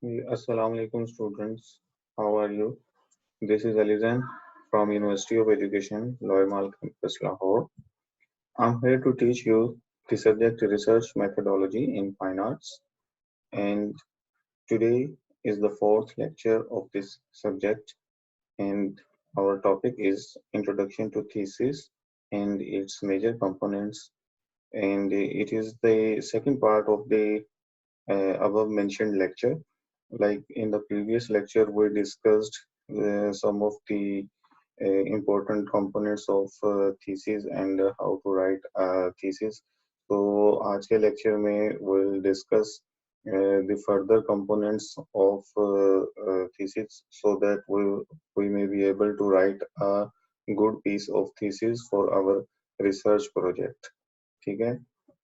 Assalamu alaikum students. How are you? This is Alizan from University of Education, Loimal Campus, Lahore. I'm here to teach you the subject research methodology in fine arts, and today is the fourth lecture of this subject, and our topic is Introduction to Thesis and its major components, and it is the second part of the above mentioned lecture. Like in the previous lecture, we discussed some of the important components of thesis and how to write a thesis. So आज के lecture में we'll discuss the further components of thesis so that we may be able to write a good piece of thesis for our research project. ठीक है?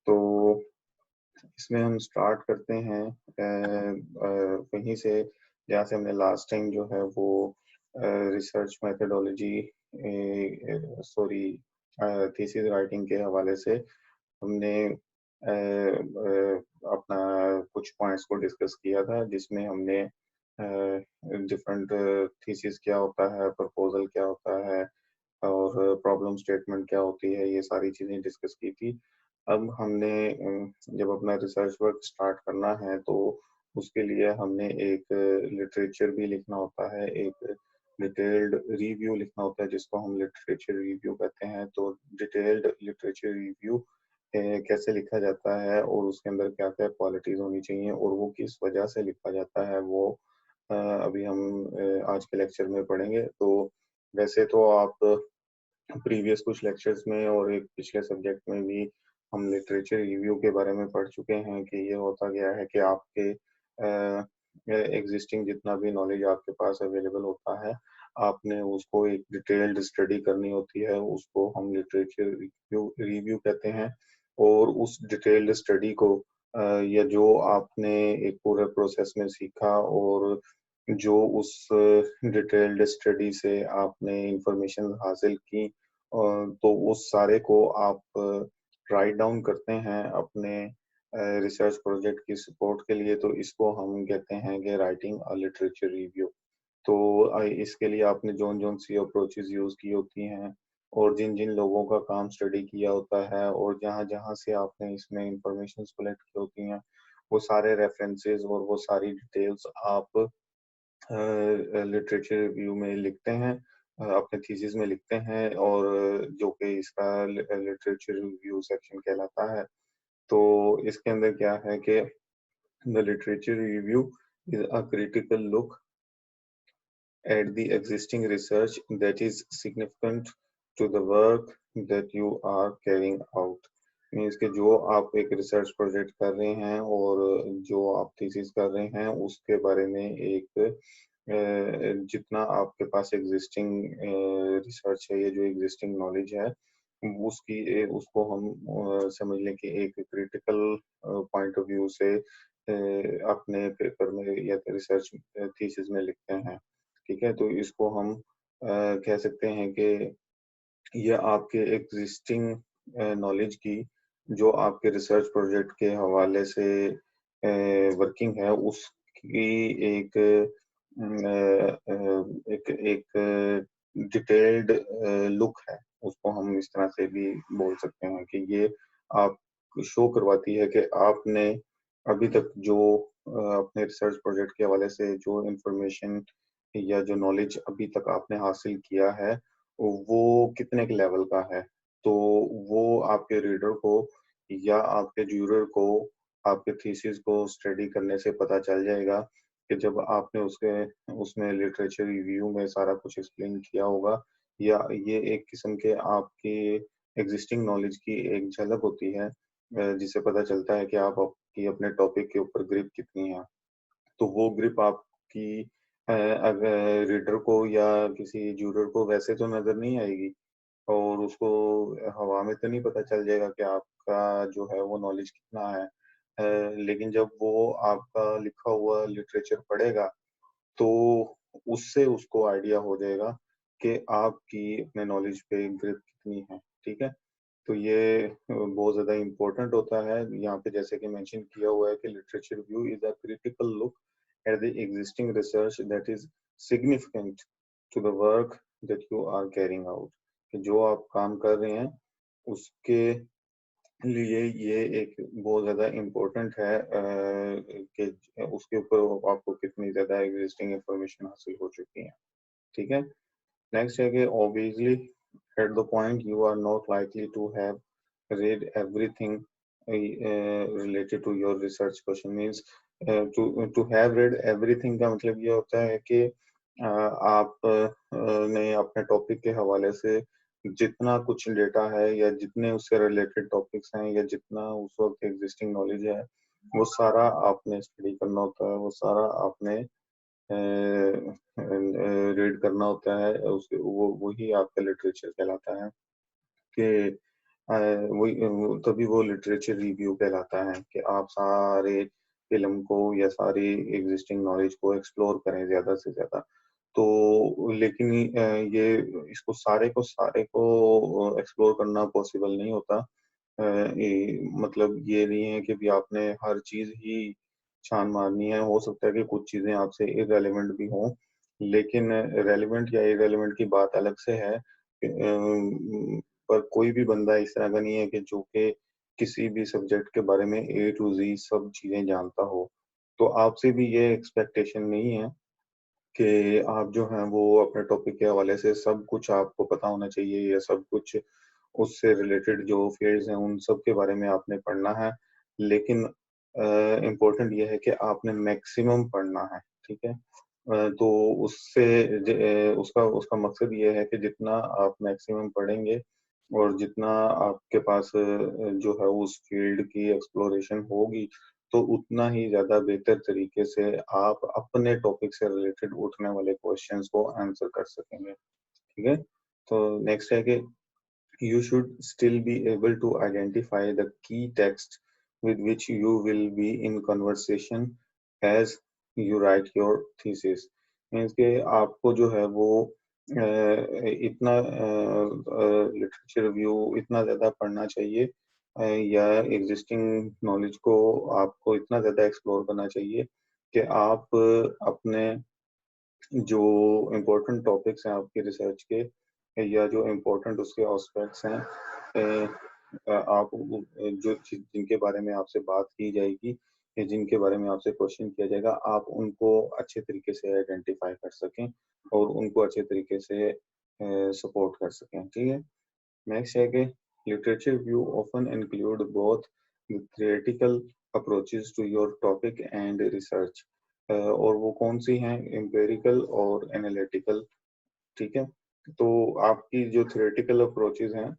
तो इसमें हम start करते हैं वहीं से जहाँ से हमने लास्ट टाइम जो है वो research methodology sorry thesis writing के हवाले से हमने अपना कुछ पॉइंट्स को डिस्कस किया था जिसमें हमने डिफरेंट थीसिस क्या होता है, प्रपोजल क्या होता है और प्रॉब्लम स्टेटमेंट क्या होती है, ये सारी चीज़ें डिस्कस की थी। अब हमने जब अपना रिसर्च वर्क स्टार्ट करना है तो उसके लिए हमने एक लिटरेचर भी लिखना होता है, एक डिटेल्ड रिव्यू लिखना होता है जिसको हम लिटरेचर रिव्यू कहते हैं। तो डिटेल्ड लिटरेचर रिव्यू कैसे लिखा जाता है और उसके अंदर क्या-क्या क्वालिटीज़ होनी चाहिए और वो किस वजह से लिखा जाता है वो अभी हम आज के लेक्चर में पढ़ेंगे। तो वैसे तो आप प्रीवियस कुछ लेक्चर्स में और एक पिछले सब्जेक्ट में भी हम लिटरेचर रिव्यू के बारे में पढ़ चुके हैं कि ये होता गया है कि आपके एग्जिस्टिंग जितना भी नॉलेज आपके पास अवेलेबल होता है, आपने उसको एक डिटेल्ड स्टडी करनी होती है, उसको हम लिटरेचर रिव्यू कहते हैं। और उस डिटेल्ड स्टडी को या जो आपने एक पूरे प्रोसेस में सीखा और जो उस डिटेल्ड स्टडी से आपने इंफॉर्मेशन हासिल की तो उस सारे को आप राइट डाउन करते हैं अपने रिसर्च प्रोजेक्ट की सपोर्ट के लिए, तो इसको हम कहते हैं कि राइटिंग अ लिटरेचर रिव्यू। तो इसके लिए आपने जोन सी अप्रोचेस यूज़ की होती हैं और जिन लोगों का काम स्टडी किया होता है और जहाँ से आपने इसमें इंफॉर्मेशन कलेक्ट की होती हैं, वो सारे रेफरेंसेस और वो सारी डिटेल्स आप लिटरेचर रिव्यू में लिखते हैं, अपने थीसिस में लिखते हैं और जो कि इसका लिटरेचर रिव्यू सेक्शन कहलाता है। तो इसके अंदर क्या है कि the literature review is a critical look at the existing research that is significant to the work that you are carrying out। Means कि जो आप एक रिसर्च प्रोजेक्ट कर रहे हैं और जो आप थीसिस कर रहे हैं उसके बारे में एक जितना आपके पास एग्जिस्टिंग रिसर्च है, ये जो एग्जिस्टिंग नॉलेज है उसको हम समझ लें कि एक क्रिटिकल पॉइंट ऑफ व्यू से अपने पेपर में या रिसर्च थीसिस में लिखते हैं। ठीक है, तो इसको हम कह सकते हैं कि ये आपके एग्जिस्टिंग नॉलेज की जो आपके रिसर्च प्रोजेक्ट के हवाले से वर्किंग है उसकी एक एक डिटेल्ड लुक है। उसको हम इस तरह से भी बोल सकते हैं कि ये आप शो करवाती है कि आपने अभी तक जो अपने रिसर्च प्रोजेक्ट के हवाले से जो इंफॉर्मेशन या जो नॉलेज अभी तक आपने हासिल किया है वो कितने के लेवल का है। तो वो आपके रीडर को या आपके ज्यूरर को आपके थीसिस को स्टडी करने से पता चल जाएगा कि जब आपने उसमें लिटरेचर रिव्यू में सारा कुछ एक्सप्लेन किया होगा या ये एक किस्म के आपकी एग्जिस्टिंग नॉलेज की एक झलक होती है जिससे पता चलता है कि आपकी अपने टॉपिक के ऊपर ग्रिप कितनी है। तो वो ग्रिप आपकी अगर रीडर को या किसी ज्यूरर को वैसे तो नज़र नहीं आएगी और उसको हवा में तो नहीं पता चल जाएगा कि आपका जो है वो नॉलेज कितना है। लेकिन जब वो आपका लिखा हुआ लिटरेचर पढ़ेगा तो उससे उसको आइडिया हो जाएगा कि आपकी अपने नॉलेज पे ग्रिप कितनी है। ठीक है? तो ये बहुत ज़्यादा इम्पोर्टेंट होता है। यहाँ पे जैसे कि मेंशन किया हुआ है कि literature review is a critical look at the existing research that is significant to the work that you are carrying out, कि जो आप काम कर रहे हैं उसके लिए ये एक बहुत ज़्यादा इम्पोर्टेंट है कि उसके ऊपर आपको कितनी ज़्यादा एग्जिस्टिंग इंफॉर्मेशन हासिल हो चुकी है, ठीक है। नेक्स्ट है कि obviously at the point you are not likely to have read everything related to your research question, means to have read everything का मतलब ये होता है कि आप ने अपने टॉपिक के हवाले से जितना कुछ डेटा है या जितने उससे रिलेटेड टॉपिक्स हैं या जितना उस वक्त एग्जिस्टिंग नॉलेज है वो सारा आपने स्टडी करना होता है, वो सारा आपने रीड करना होता है, उसके वो वही आपका लिटरेचर कहलाता है कि तभी वो लिटरेचर रिव्यू कहलाता है कि आप सारे फिल्म को या सारी एग्जिस्टिंग नॉलेज को एक्सप्लोर करें ज़्यादा से ज़्यादा। तो लेकिन ये इसको सारे को एक्सप्लोर करना पॉसिबल नहीं होता। मतलब ये नहीं है कि भी आपने हर चीज़ ही छान मारनी है, हो सकता है कि कुछ चीज़ें आपसे इर्रेलेवेंट भी हों, लेकिन रेलेवेंट या इर्रेलेवेंट की बात अलग से है। पर कोई भी बंदा इस तरह का नहीं है कि जो कि किसी भी सब्जेक्ट के बारे में ए टू ज़ी सब चीज़ें जानता हो। तो आपसे भी ये एक्सपेक्टेशन नहीं है कि आप जो हैं वो अपने टॉपिक के हवाले से सब कुछ आपको पता होना चाहिए या सब कुछ उससे रिलेटेड जो फील्ड्स हैं उन सब के बारे में आपने पढ़ना है। लेकिन इम्पोर्टेंट ये है कि आपने मैक्सिमम पढ़ना है, ठीक है? तो उससे उसका उसका मकसद ये है कि जितना आप मैक्सिमम पढ़ेंगे और जितना आपके पास जो है उस फील्ड की एक्सप्लोरेशन होगी, तो उतना ही ज़्यादा बेहतर तरीके से आप अपने टॉपिक से रिलेटेड उठने वाले क्वेश्चंस को आंसर कर सकेंगे, ठीक है? तो नेक्स्ट है कि you should still be able to identify the key text with which you will be in conversation as you write your thesis. Means कि आपको जो है वो इतना लिटरेचर रिव्यू इतना ज़्यादा पढ़ना चाहिए या एग्जिस्टिंग नॉलेज को आपको इतना ज़्यादा एक्सप्लोर करना चाहिए कि आप अपने जो इम्पोर्टेंट टॉपिक्स हैं आपकी रिसर्च के या जो इम्पोर्टेंट उसके एस्पेक्ट्स हैं आप जो जिनके बारे में आपसे बात की जाएगी या जिनके बारे में आपसे क्वेश्चन किया जाएगा, आप उनको अच्छे तरीके से आइडेंटिफाई कर सकें और उनको अच्छे तरीके से सपोर्ट कर सकें, ठीक है। नेक्स्ट है कि literature review often include both theoretical approaches to your topic and research, और वो कौन सी हैं, एम्पेरिकल और एनालिटिकल, ठीक है। तो आपकी जो थ्योरेटिकल अप्रोचेस हैं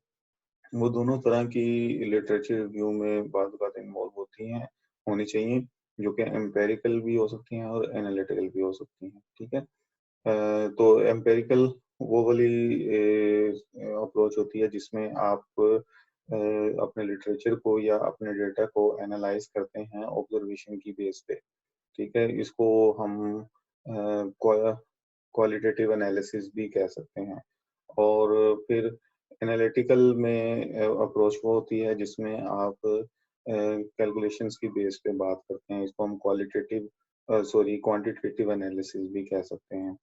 वो दोनों तरह की लिटरेचर रिव्यू में बात बात इन्वॉल्व होती हैं, होनी चाहिए, जो कि एम्पेरिकल भी हो सकती हैं और एनालिटिकल भी हो सकती हैं, ठीक है। तो एम्पेरिकल वो वाली अप्रोच होती है जिसमें आप अपने लिटरेचर को या अपने डेटा को एनालाइज करते हैं ऑब्जर्वेशन की बेस पे, ठीक है। इसको हम क्वालिटेटिव एनालिसिस भी कह सकते हैं। और फिर एनालिटिकल में अप्रोच वो होती है जिसमें आप कैलकुलेशंस की बेस पे बात करते हैं, इसको हम क्वांटिटेटिव एनालिसिस भी कह सकते हैं।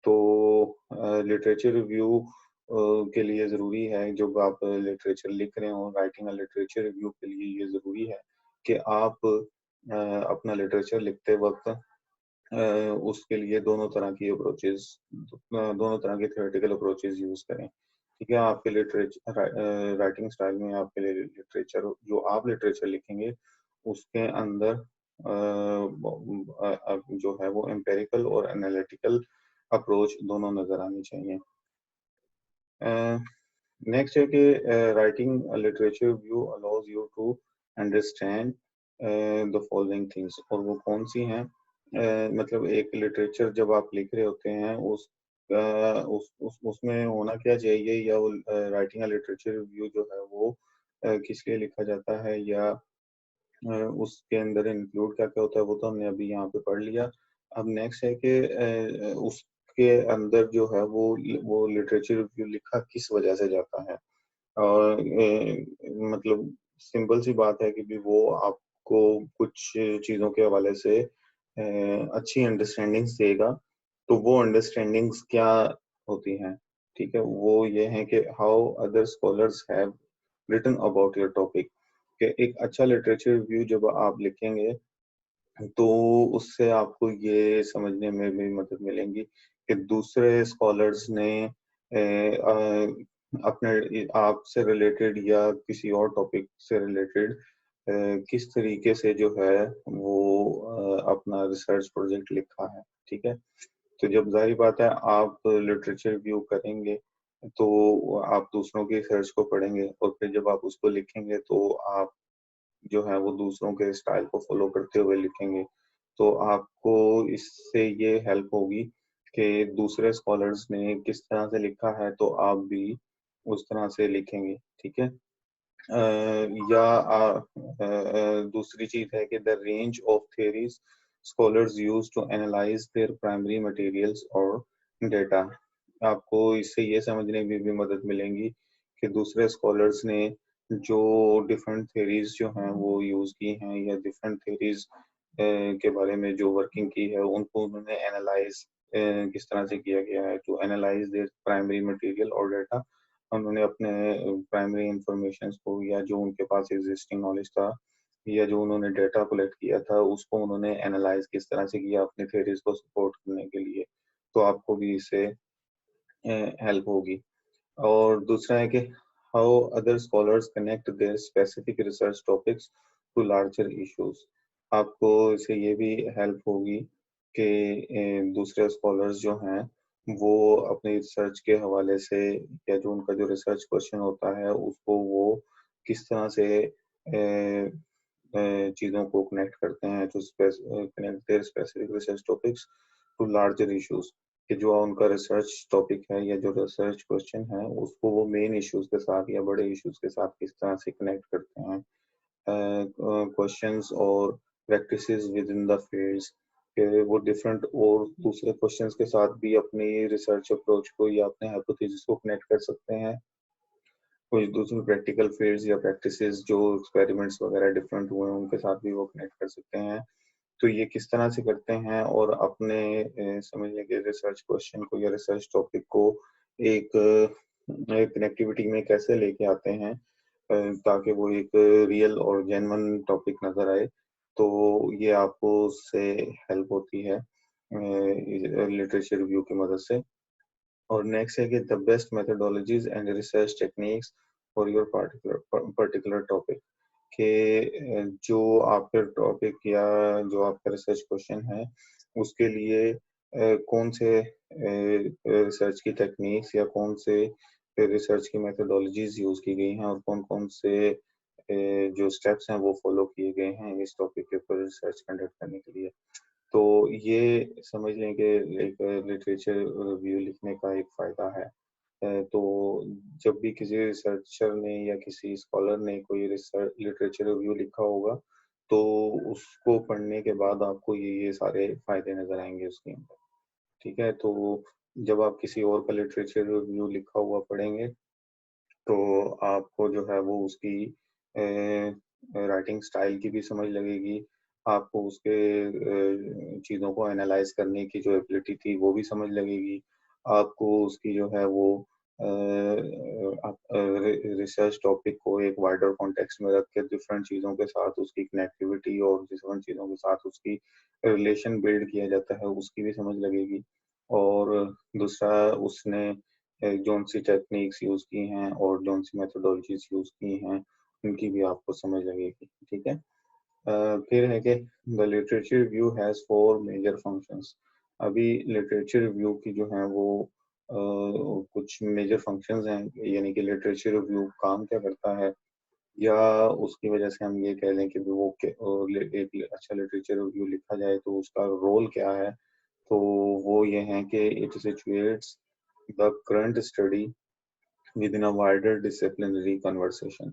तो लिटरेचर रिव्यू के लिए ज़रूरी है, जब आप लिटरेचर लिख रहे हो, राइटिंग अ लिटरेचर रिव्यू के लिए ये ज़रूरी है कि आप अपना लिटरेचर लिखते वक्त उसके लिए दोनों तरह की थ्योरेटिकल अप्रोचेस यूज़ करें, ठीक है। आपके राइटिंग स्टाइल में आपके लिए लिटरेचर जो आप लिटरेचर लिखेंगे उसके अंदर जो है वो एम्पेरिकल और एनालिटिकल अप्रोच दोनों नज़र आनी चाहिए। नेक्स्ट है कि writing literature view allows you to understand the following things, और वो कौन सी हैं। मतलब एक लिटरेचर जब आप लिख रहे होते हैं उसमें होना क्या चाहिए, या वो राइटिंग लिटरेचर रिव्यू जो है वो किस लिए लिखा जाता है या उसके अंदर इंक्लूड क्या क्या होता है, वो तो हमने अभी यहाँ पे पढ़ लिया। अब नेक्स्ट है कि उसके अंदर जो है वो लिटरेचर रिव्यू लिखा किस वजह से जाता है, और मतलब सिंपल सी बात है कि भी वो आपको कुछ चीज़ों के हवाले से अच्छी अंडरस्टैंडिंग्स देगा। तो वो अंडरस्टैंडिंग्स क्या होती हैं, ठीक है, वो ये है कि how other scholars have written about your topic, कि एक अच्छा लिटरेचर रिव्यू जब आप लिखेंगे तो उससे आपको ये समझने में भी मदद मिलेगी कि दूसरे स्कॉलर्स ने अपने आपसे रिलेटेड या किसी और टॉपिक से रिलेटेड किस तरीके से जो है वो अपना रिसर्च प्रोजेक्ट लिखा है, ठीक है। तो जब जाहिर बात है आप लिटरेचर रिव्यू करेंगे तो आप दूसरों की रिसर्च को पढ़ेंगे और फिर जब आप उसको लिखेंगे तो आप जो है वो दूसरों के स्टाइल को फॉलो करते हुए लिखेंगे। तो आपको इससे ये हेल्प होगी कि दूसरे स्कॉलर्स ने किस तरह से लिखा है तो आप भी उस तरह से लिखेंगे, ठीक है। दूसरी चीज है कि the range of theories scholars use to analyze their primary materials और डेटा, आपको इससे ये समझने में भी मदद मिलेगी कि दूसरे स्कॉलर्स ने जो डिफरेंट थेरीज जो हैं वो यूज की हैं या डिफरेंट थेरीज के बारे में जो वर्किंग की है उनको उन्होंने एनालाइज किस तरह से किया गया है, to analyze their primary material और डाटा। उन्होंने अपने प्राइमरी इंफॉर्मेशन को या जो उनके पास एग्जिस्टिंग नॉलेज था या जो उन्होंने डेटा कलेक्ट किया था उसको उन्होंने एनालाइज किस तरह से किया अपने थ्योरीज को सपोर्ट करने के लिए। तो आपको भी इससे हेल्प होगी। और दूसरा है कि how other scholars connect their specific research topics to larger issues, आपको इससे ये भी हेल्प होगी कि दूसरे स्कॉलर्स जो हैं वो अपनी रिसर्च के हवाले से या जो उनका जो रिसर्च क्वेश्चन होता है उसको वो किस तरह से चीज़ों को कनेक्ट करते हैं to connect their specific research topics to larger issues, कि जो उनका रिसर्च टॉपिक है या जो रिसर्च क्वेश्चन है उसको वो मेन इश्यूज के साथ या बड़े इश्यूज के साथ किस तरह से कनेक्ट करते हैं। क्वेश्चंस और practices with in the fields, कि वो डिफरेंट और दूसरे क्वेश्चंस के साथ भी अपनी रिसर्च अप्रोच को या अपने हाइपोथेसिस को कनेक्ट कर सकते हैं। कुछ दूसरे प्रैक्टिकल फील्ड्स या प्रैक्टिसेस जो एक्सपेरिमेंट्स वगैरह डिफरेंट हुए हैं उनके साथ भी वो कनेक्ट कर सकते हैं। तो ये किस तरह से करते हैं और अपने समझ लीजिए रिसर्च क्वेश्चन को या रिसर्च टॉपिक को एक कनेक्टिविटी में कैसे लेके आते हैं ताकि वो एक रियल और जेन्युइन टॉपिक नजर आए। तो ये आपको उससे हेल्प होती है लिटरेचर रिव्यू की मदद से। और नेक्स्ट है कि the best methodologies and research techniques for your particular topic, कि जो आपके टॉपिक या जो आपका रिसर्च क्वेश्चन है उसके लिए कौन से रिसर्च की टेक्निक्स या कौन से रिसर्च की मेथोडोलॉजीज यूज की गई हैं और कौन कौन से जो स्टेप्स हैं वो फॉलो किए गए हैं इस टॉपिक के ऊपर रिसर्च कंडक्ट करने के लिए। तो ये समझ लें कि एक लिटरेचर रिव्यू लिखने का एक फ़ायदा है। तो जब भी किसी रिसर्चर ने या किसी स्कॉलर ने कोई रिसर्च लिटरेचर रिव्यू लिखा होगा, तो उसको पढ़ने के बाद आपको ये सारे फ़ायदे नज़र आएँगे उसके अंदर, ठीक है? तो जब आप किसी और का लिटरेचर रिव्यू लिखा हुआ पढ़ेंगे, तो आपको जो है वो उसकी राइटिंग स्टाइल की भी समझ लगेगी, आपको उसके चीज़ों को एनालाइज़ करने की जो एबिलिटी थी वो भी समझ लगेगी, आपको उसकी जो है वो आप रिसर्च टॉपिक को एक वाइडर कॉन्टेक्स्ट में रख के डिफरेंट चीज़ों के साथ उसकी कनेक्टिविटी और डिफरेंट चीज़ों के साथ उसकी रिलेशन बिल्ड किया जाता है उसकी भी समझ लगेगी। और दूसरा उसने जौन सी टेक्निक्स यूज़ की हैं और जौन सी मेथोडोलॉजीज यूज़ की हैं उनकी भी आपको समझ लगेगी, ठीक है। फिर है कि the literature review has four major functions, अभी लिटरेचर रिव्यू की जो है वो कुछ मेजर फंक्शंस हैं, यानी कि लिटरेचर रिव्यू काम क्या करता है या उसकी वजह से हम ये कह लें कि वो एक अच्छा लिटरेचर रिव्यू लिखा जाए तो उसका रोल क्या है। तो वो ये है कि it situates the current study within a wider disciplinary conversation,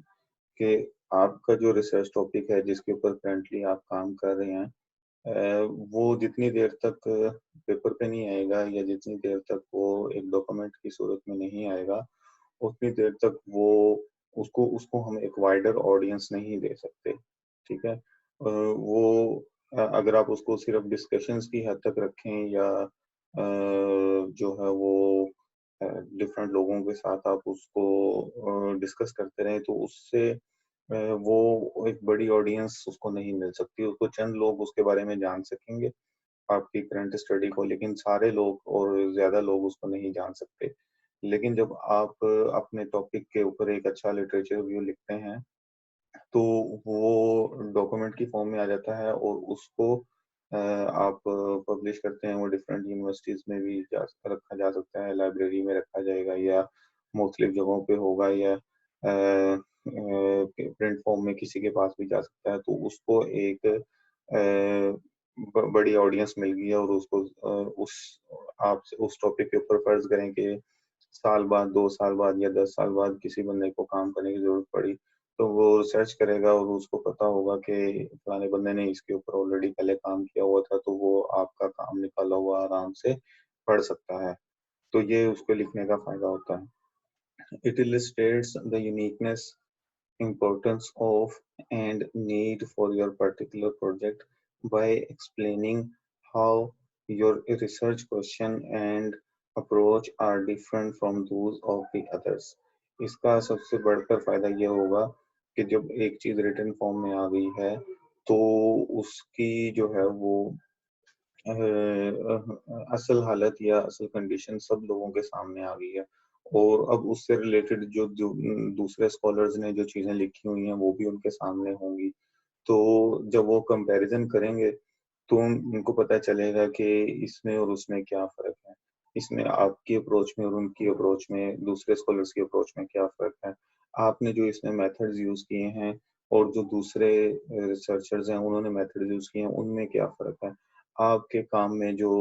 कि आपका जो रिसर्च टॉपिक है जिसके ऊपर करंटली आप काम कर रहे हैं वो जितनी देर तक पेपर पे नहीं आएगा या जितनी देर तक वो एक डॉक्यूमेंट की सूरत में नहीं आएगा उतनी देर तक वो उसको उसको हम एक वाइडर ऑडियंस नहीं दे सकते, ठीक है। वो अगर आप उसको सिर्फ डिस्कशंस की हद तक रखें या जो है वो डिफरेंट लोगों के साथ आप उसको डिस्कस करते रहें तो उससे वो एक बड़ी ऑडियंस उसको नहीं मिल सकती, उसको चंद लोग उसके बारे में जान सकेंगे आपकी करंट स्टडी को, लेकिन सारे लोग और ज़्यादा लोग उसको नहीं जान सकते। लेकिन जब आप अपने टॉपिक के ऊपर एक अच्छा लिटरेचर रिव्यू लिखते हैं, तो वो डॉक्यूमेंट की फॉर्म में आ जाता है और उसको आप पब्लिश करते हैं, वो डिफरेंट यूनिवर्सिटीज़ में भी रखा जा सकता है, लाइब्रेरी में रखा जाएगा या मुख्तलिफ जगहों पे होगा या प्रिंट फॉर्म में किसी के पास भी जा सकता है। तो उसको एक बड़ी ऑडियंस मिल गई है और उसको उस आप उस टॉपिक के ऊपर फर्ज करें कि साल बाद, 2 साल बाद या 10 साल बाद किसी बंदे को काम करने की जरूरत पड़ी, तो वो रिसर्च करेगा और उसको पता होगा कि फलाने बंदे ने इसके ऊपर ऑलरेडी पहले काम किया हुआ था, तो वो आपका काम निकाला हुआ आराम से पढ़ सकता है। तो ये उसको लिखने का फायदा होता है। It illustrates the uniqueness, importance of and need for your particular project by explaining how your research question and approach are different from those of the others. इसका सबसे बढ़कर फायदा ये होगा कि जब एक चीज रिटन फॉर्म में आ गई है तो उसकी जो है वो असल हालत या असल कंडीशन सब लोगों के सामने आ गई है और अब उससे रिलेटेड जो दूसरे स्कॉलर्स ने जो चीजें लिखी हुई हैं वो भी उनके सामने होंगी। तो जब वो कंपैरिजन करेंगे तो उनको पता चलेगा कि इसमें और उसमें क्या फ़र्क है। इसमें आपकी अप्रोच में और उनकी अप्रोच में, दूसरे स्कॉलर्स की अप्रोच में क्या फ़र्क है। आपने जो इसमें मेथड्स यूज़ किए हैं और जो दूसरे रिसर्चर्स हैं उन्होंने मेथड्स यूज़ किए हैं, उनमें क्या फ़र्क है। आपके काम में जो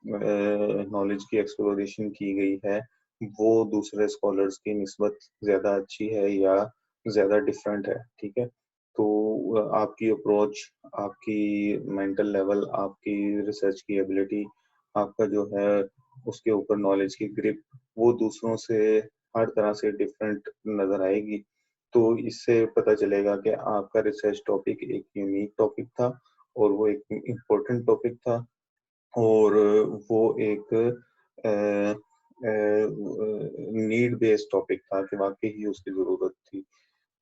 नॉलेज की एक्सप्लोरेशन की गई है, वो दूसरे स्कॉलर्स की निस्बत ज़्यादा अच्छी है या ज़्यादा डिफरेंट है, ठीक है? तो आपकी अप्रोच, आपकी मेंटल लेवल, आपकी रिसर्च की एबिलिटी, आपका जो है उसके ऊपर नॉलेज की ग्रिप, वो दूसरों से हर तरह से डिफरेंट नज़र आएगी। तो इससे पता चलेगा कि आपका रिसर्च टॉपिक एक यूनिक टॉपिक था और वो एक इम्पोर्टेंट टॉपिक था और वो एक नीड बेस्ड टॉपिक था कि वाक़ई ही उसकी ज़रूरत थी।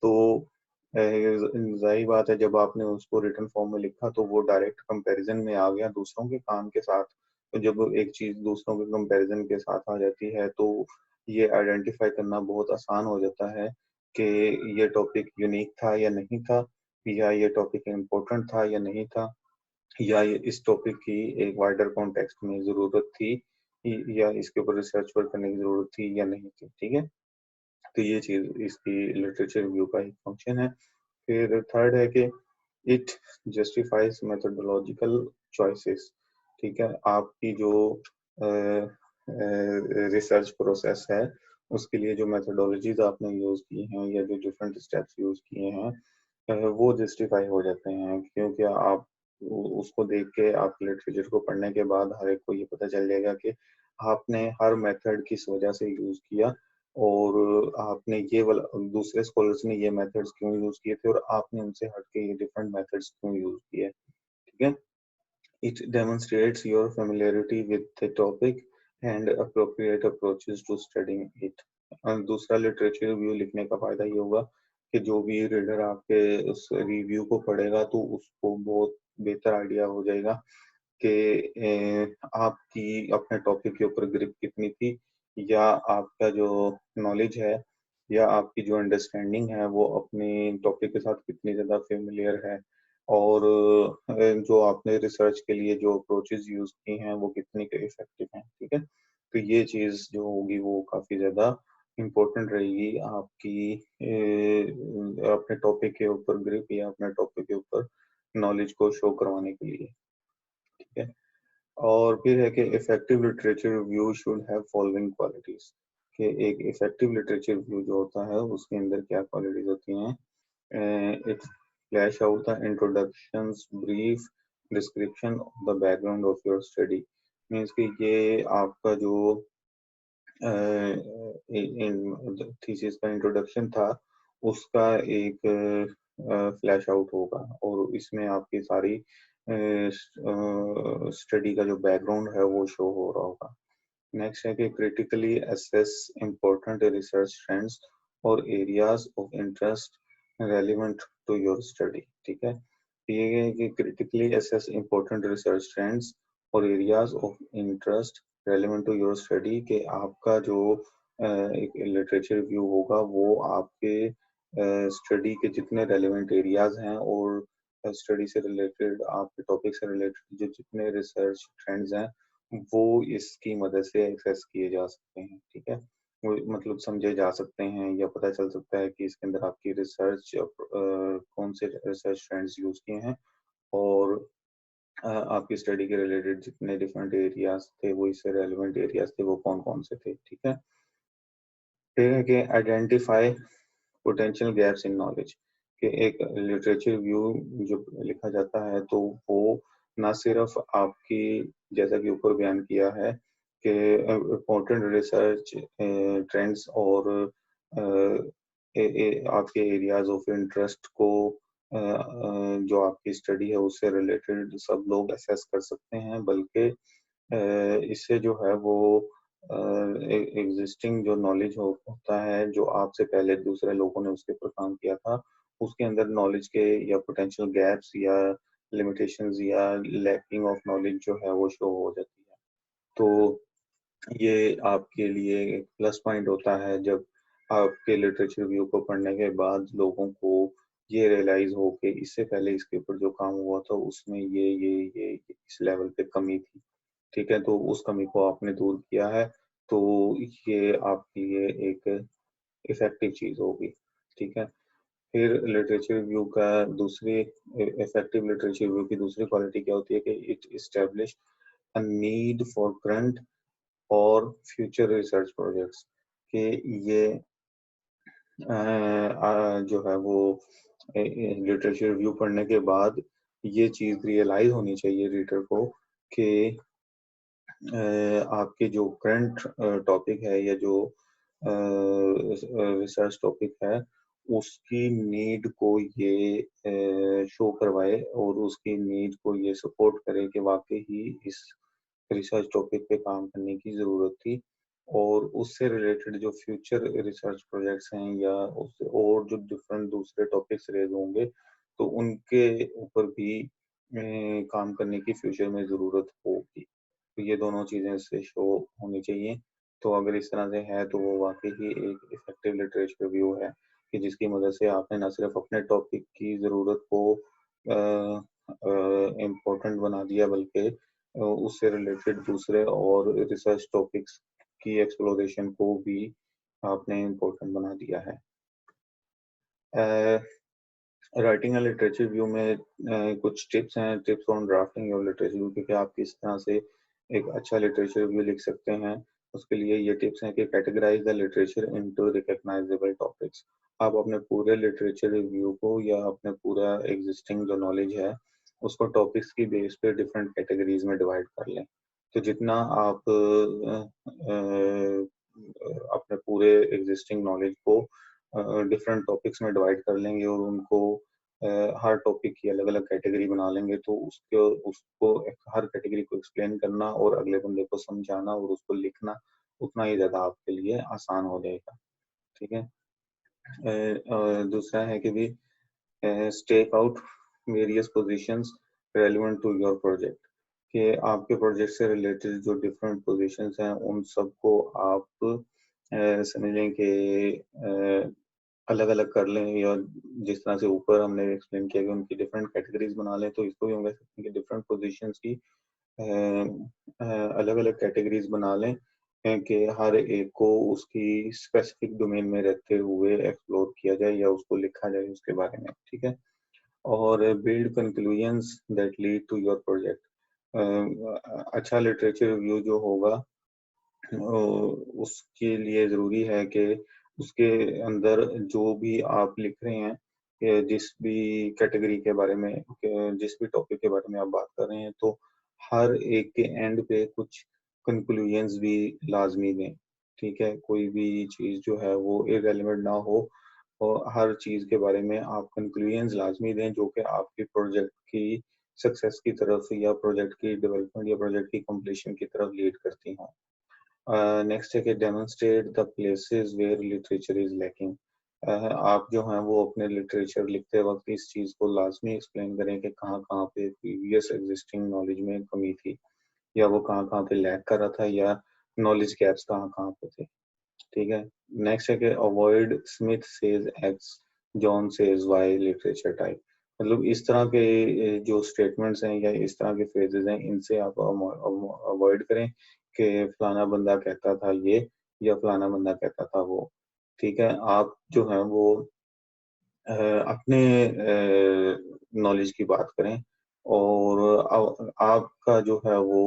तो ज़ाहिर बात है जब आपने उसको रिटन फॉर्म में लिखा तो वो डायरेक्ट कंपैरिज़न में आ गया दूसरों के काम के साथ। तो जब एक चीज़ दूसरों के कंपैरिज़न के साथ आ जाती है तो ये आइडेंटिफ़ाई करना बहुत आसान हो जाता है कि ये टॉपिक यूनिक था या नहीं था, या ये टॉपिक इम्पोर्टेंट था या नहीं था, या ये इस टॉपिक की एक वाइडर कॉन्टेक्स्ट में ज़रूरत थी या इसके ऊपर रिसर्च वर्क करने की ज़रूरत थी या नहीं थी, ठीक है? तो ये चीज़ इसकी लिटरेचर रिव्यू का एक फंक्शन है। फिर थर्ड है कि इट जस्टिफाइज मेथोडोलॉजिकल चॉइसेस, ठीक है? आपकी जो रिसर्च प्रोसेस है उसके लिए जो मेथोडोलॉजीज आपने यूज़ की हैं या जो डिफरेंट स्टेप्स यूज़ किए हैं वो जस्टिफाई हो जाते हैं क्योंकि आप उसको देख के आप लिटरेचर को पढ़ने के बाद हर एक को ये पता चल जाएगा कि आपने हर मेथड किस वजह से यूज़ किया और आपने ये वाला दूसरे स्कॉलर्स ने ये मेथड्स क्यों यूज़ किए थे और आपने उनसे हट के ये डिफरेंट मेथड्स क्यों यूज़ किए, ठीक है? It demonstrates your familiarity with the topic and appropriate approaches to studying it. और दूसरा लिटरेचर रिव्यू लिखने का फायदा ये होगा कि जो भी रीडर आपके उस रिव्यू को पढ़ेगा तो उसको बहुत बेहतर आइडिया हो जाएगा कि आपकी अपने टॉपिक के ऊपर ग्रिप कितनी थी या आपका जो नॉलेज है या आपकी जो अंडरस्टैंडिंग है वो अपने टॉपिक के साथ कितनी ज़्यादा फेमिलियर है और जो आपने रिसर्च के लिए जो अप्रोचेस यूज़ की हैं वो कितनी इफ़ेक्टिव हैं, ठीक है? तो ये चीज़ जो होगी वो काफ़ी ज़्यादा इम्पोर्टेंट रहेगी आपकी अपने टॉपिक के ऊपर ग्रिप या अपने टॉपिक के ऊपर नॉलेज को शो करवाने के लिए, ठीक है? और फिर है कि effective literature review should have following qualities कि एक इफेक्टिव लिटरेचर रिव्यू जो होता है उसके अंदर क्या क्वालिटीज होती हैं it flash out the introductions brief description of the background of your study means कि ये आपका जो थीसिस का इंट्रोडक्शन था उसका एक फ्लैश आउट होगा और इसमें आपकी सारी स्टडी का जो बैकग्राउंड है वो शो हो रहा होगा। नेक्स्ट है कि critically assess important research trends और areas of interest relevant to your study. ठीक है, ये है कि critically assess important research trends और areas of interest relevant to your study, के आपका जो एक लिटरेचर व्यू होगा वो आपके स्टडी के जितने रेलिवेंट एरियाज हैं और स्टडी से रिलेटेड, आपके टॉपिक से रिलेटेड जो जितने रिसर्च ट्रेंड्स हैं वो इसकी मदद से एक्सेस किए जा सकते हैं। ठीक है, वो मतलब समझे जा सकते हैं या पता चल सकता है कि इसके अंदर आपकी रिसर्च कौन से रिसर्च ट्रेंड्स यूज किए हैं और आपकी स्टडी के रिलेटेड जितने डिफरेंट एरियाज थे वो इससे रेलिवेंट एरियाज थे वो कौन कौन से थे। ठीक है, फिर है कि identify potential gaps in knowledge, कि एक लिटरेचर व्यू जो लिखा जाता है तो वो ना सिर्फ आपकी, जैसा कि ऊपर बयान किया है कि इम्पोर्टेंट रिसर्च ट्रेंड्स और आपके एरियाज ऑफ इंटरेस्ट को जो आपकी स्टडी है उससे रिलेटेड सब लोग असेस कर सकते हैं, बल्कि इससे जो है वो एग्जिस्टिंग जो नॉलेज होता है जो आपसे पहले दूसरे लोगों ने उसके ऊपर काम किया था, उसके अंदर नॉलेज के या पोटेंशियल गैप्स या लिमिटेशंस या लैकिंग ऑफ नॉलेज जो है वो शो हो जाती है। तो ये आपके लिए एक प्लस पॉइंट होता है जब आपके लिटरेचर रिव्यू को पढ़ने के बाद लोगों को ये रियलाइज हो कि इससे पहले इसके ऊपर जो काम हुआ था उसमें ये इस लेवल पे कमी थी। ठीक है, तो उस कमी को आपने दूर किया है, तो ये आपके लिए एक इफेक्टिव चीज होगी। ठीक है, फिर लिटरेचर रिव्यू का दूसरी इफेक्टिव लिटरेचर रिव्यू की दूसरी क्वालिटी क्या होती है कि it establish a need for current और फ्यूचर रिसर्च प्रोजेक्ट्स, कि ये जो है वो लिटरेचर रिव्यू पढ़ने के बाद ये चीज़ रियलाइज होनी चाहिए रीडर को कि आपके जो करंट टॉपिक है या जो रिसर्च टॉपिक है उसकी नीड को ये शो करवाए और उसकी नीड को ये सपोर्ट करे कि वाकई ही इस रिसर्च टॉपिक पे काम करने की ज़रूरत थी और उससे रिलेटेड जो फ्यूचर रिसर्च प्रोजेक्ट्स हैं या उससे और जो डिफरेंट दूसरे टॉपिक्स रेज होंगे तो उनके ऊपर भी काम करने की फ्यूचर में ज़रूरत होगी। तो ये दोनों चीज़ें इससे शो होनी चाहिए। तो अगर इस तरह से है तो वो वाक़ई ही एक इफ़ेक्टिव लिटरेचर रिव्यू है कि जिसकी मदद से आपने ना सिर्फ़ अपने टॉपिक की ज़रूरत को इम्पोर्टेंट बना दिया बल्कि उससे रिलेटेड दूसरे और रिसर्च टॉपिक्स की एक्सप्लोरेशन को भी आपने इम्पोर्टेंट बना दिया है। राइटिंग अ लिटरेचर रिव्यू में कुछ टिप्स हैं, tips on drafting your literature review कि आप किस तरह से एक अच्छा लिटरेचर रिव्यू लिख सकते हैं। उसके लिए ये टिप्स हैं कि categorize the literature into recognizable topics. आप अपने पूरे लिटरेचर रिव्यू को या अपने पूरा एग्जिस्टिंग जो नॉलेज है उसको टॉपिक्स की बेस पे डिफरेंट कैटेगरीज में डिवाइड कर लें। तो जितना आप अपने पूरे एग्जिस्टिंग नॉलेज को डिफरेंट टॉपिक्स में डिवाइड कर लेंगे और उनको हर टॉपिक की अलग अलग कैटेगरी बना लेंगे तो उसको उसको हर कैटेगरी को एक्सप्लेन करना और अगले बंदे को समझाना और उसको लिखना उतना ही ज़्यादा आपके लिए आसान हो जाएगा। ठीक है, दूसरा है कि भी stake out various positions relevant to your project, कि आपके प्रोजेक्ट से रिलेटेड जो डिफरेंट पोजीशंस हैं उन सबको आप समझ लें कि अलग अलग कर लें या जिस तरह से ऊपर हमने एक्सप्लेन किया कि उनकी डिफरेंट कैटेगरीज बना लें तो इसको भी हम कह सकते हैं कि डिफरेंट पोजीशंस की अलग अलग कैटेगरीज बना लें कि हर एक को उसकी स्पेसिफिक डोमेन में रहते हुए एक्सप्लोर किया जाए या उसको लिखा जाए उसके बारे में। ठीक है, और build conclusions that lead to your project. अच्छा लिटरेचर रिव्यू जो होगा उसके लिए ज़रूरी है कि उसके अंदर जो भी आप लिख रहे हैं जिस भी कैटेगरी के बारे में जिस भी टॉपिक के बारे में आप बात कर रहे हैं तो हर एक के एंड पे कुछ कंक्लूजन्स भी लाजमी दें। ठीक है, कोई भी चीज़ जो है वो इररेलेवेंट ना हो और हर चीज़ के बारे में आप कंक्लूजन्स लाजमी दें जो कि आपके प्रोजेक्ट की सक्सेस की तरफ या प्रोजेक्ट की डेवलपमेंट या प्रोजेक्ट की कंप्लीशन की तरफ लीड करती हों। नेक्स्ट है कि demonstrate the places where literature is lacking. आप जो हैं वो अपने लिटरेचर लिखते वक्त इस चीज़ को लाजमी एक्सप्लेन करें कि कहाँ-कहाँ पे प्रीवियस एग्जिस्टिंग नॉलेज में कमी थी, या वो कहाँ-कहाँ पे लैक कर रहा था, या नॉलेज गैप्स कहाँ-कहाँ पे थे। ठीक है। नेक्स्ट है कि avoid Smith says X, John says Y literature type. मतलब इस तरह के जो स्टेटमेंट्स हैं या इस तरह के फ्रेजेस हैं, इनसे आप अवॉइड करें कि फलाना बंदा कहता था ये या फलाना बंदा कहता था वो। ठीक है। आप जो है वो अपने नॉलेज की बात करें, और आपका जो है वो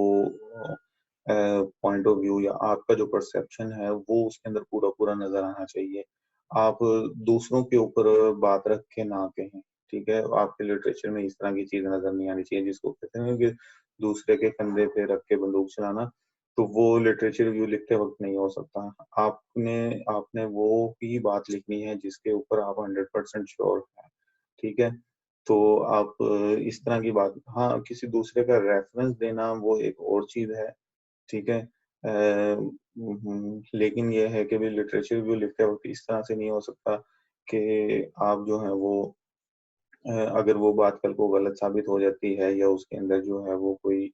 पॉइंट ऑफ व्यू या आपका जो परसेप्शन है वो उसके अंदर पूरा-पूरा नज़र आना चाहिए। आप दूसरों के ऊपर बात रख के ना कहें, ठीक है? आपके लिटरेचर में इस तरह की चीज़ नज़र नहीं आनी चाहिए, जिसको कहते हैं कि दूसरे के कंधे पे रख के बंदूक चलाना, तो वो लिटरेचर रिव्यू लिखते वक़्त नहीं हो सकता। आपने आपने वो ही बात लिखनी है जिसके ऊपर आप 100% श्योर हैं, ठीक है? तो आप इस तरह की बात, हाँ, किसी दूसरे का रेफ़रेंस देना वो एक और चीज़ है, ठीक है? लेकिन ये है कि भई लिटरेचर रिव्यू लिखते वक़्त इस तरह से नहीं हो सकता कि आप जो हैं वो अगर वो बात कल को गलत साबित हो जाती है या उसके अंदर जो है वो कोई